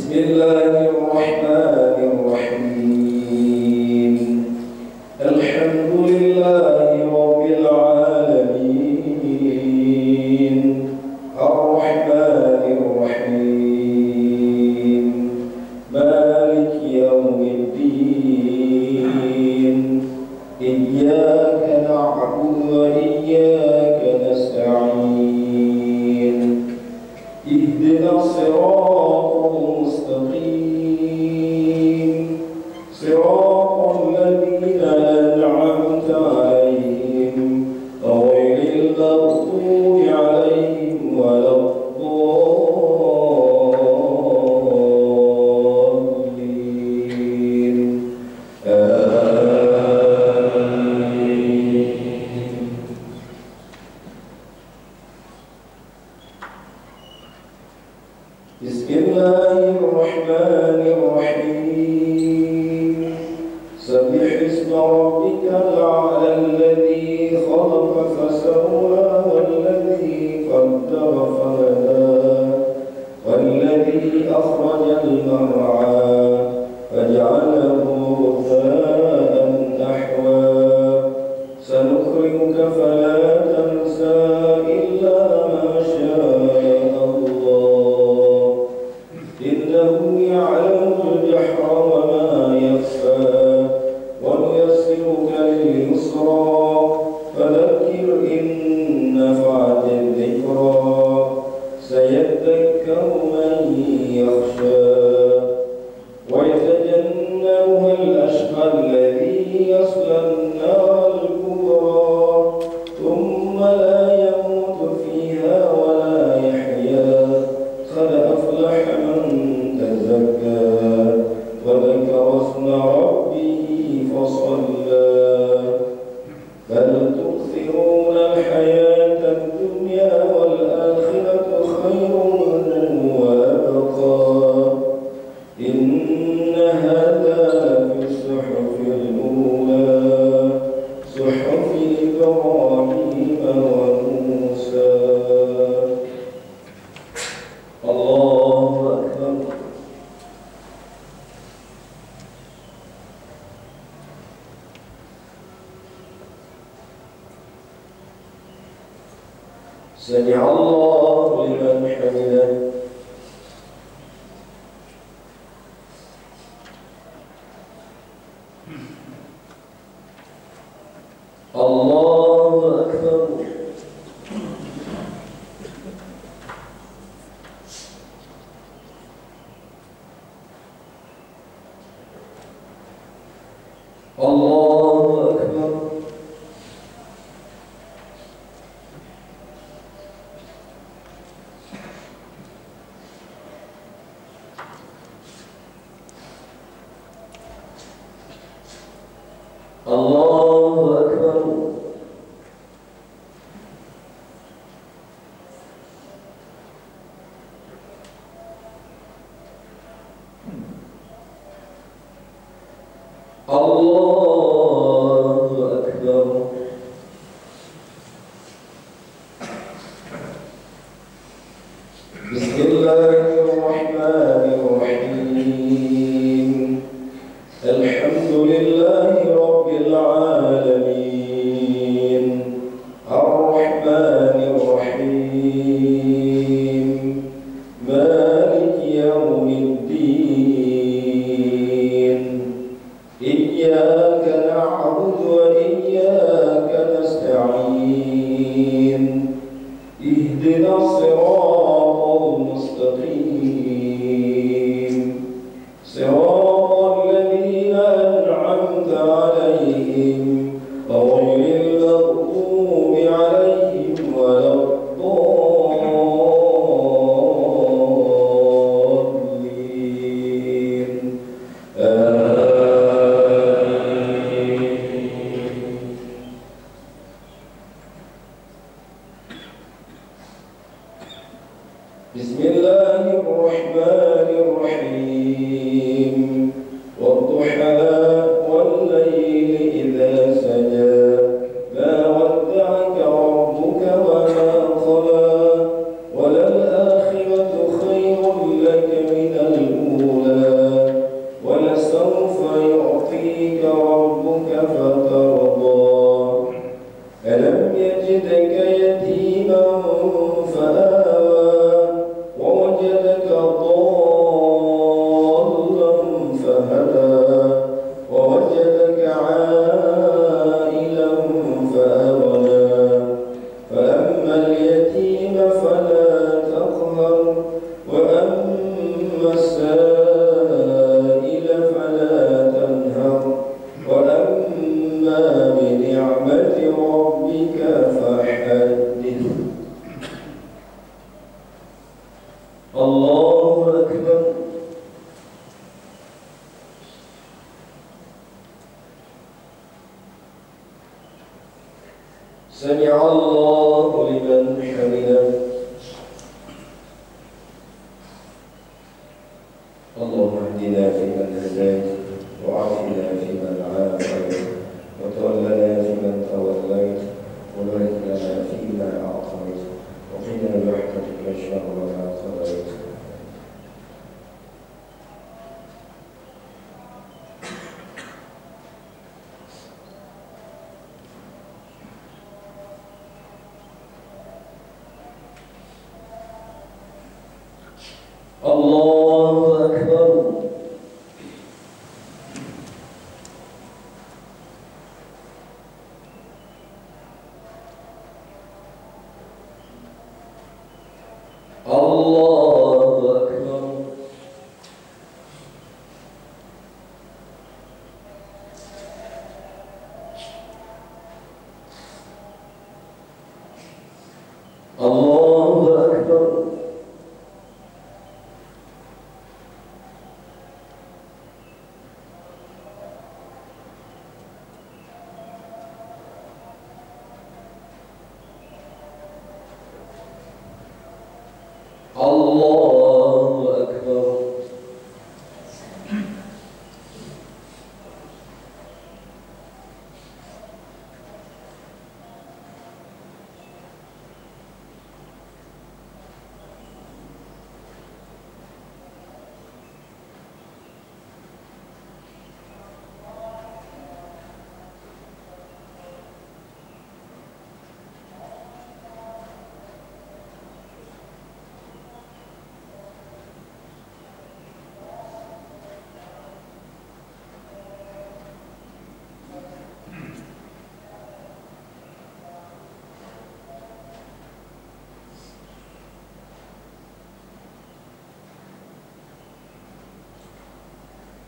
بسم الله الرحمن الرحيم. الحمد لله رب العالمين الرحمن الرحيم مالك يوم الدين إياك نعبد وإياك نستعين اهدنا الصراط المستقيم صراط الذين أنعمت عليهم غير المغضوب عليهم ولا الضالين آمين. بسم الله الرحمن الرحيم سبح اسم ربك الأعلى الذي خلق فسوى والذي قدر فهدى والذي أخرج المرعى فجعله غثاء نحوا سنقرئك فلا تنسى إلا ما شاء الله إنه يعلم الجهر وما يخفى ونيسرك لليسرى فذكر إن نفعت الذكرى سيذكر من يخشى ويتجنبها الأشقى الذي يصلى النار الكبرى ثم لا يموت فيها ولا يحيا قد أفلح من تزكى وذكر اسم ربه فصلى بل تؤثرون الحياة الدنيا والآخرة خير وأبقى إن هذا لفي الصحف الأولى صحف إبراهيم وموسى. الله أكبر. سمع الله لمن حمده. الله أكبر. الله أكبر. الله أكبر. الله أكبر. بسم الله الرحمن الرحيم الحمد لله رب العالمين الرحمن الرحيم مالك يوم الدين إياك نعبد وإياك نستعين اهدنا الصراط المستقيم صراط الذين أنعمت عليهم غير المغضوب عليهم ولا الضالين آمين. بسم الله الرحمن الرحيم والضحى والليل إذا سجى ما ودعك ربك وما قلى وللآخرة خير لك من الأولى سمع الله لمن حمده. اللهم اهدنا فيمن هديت، وعافنا فيمن عافيت، وتولنا فيمن توليت، وبارك لنا فيما أعطيت، وقنا برحمتك شر ما قضيت. الله أكبر. الله أكبر. الله أكبر. الله أكبر.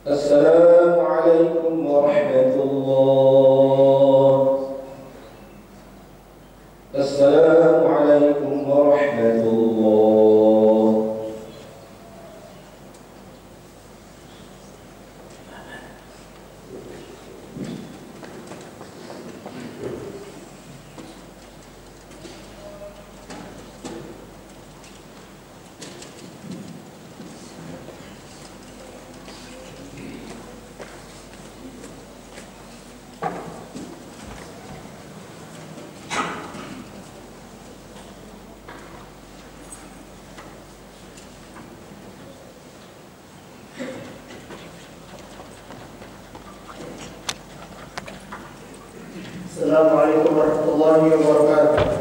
السلام عليكم ورحمة الله. السلام عليكم ورحمة الله. السلام عليكم ورحمة الله وبركاته.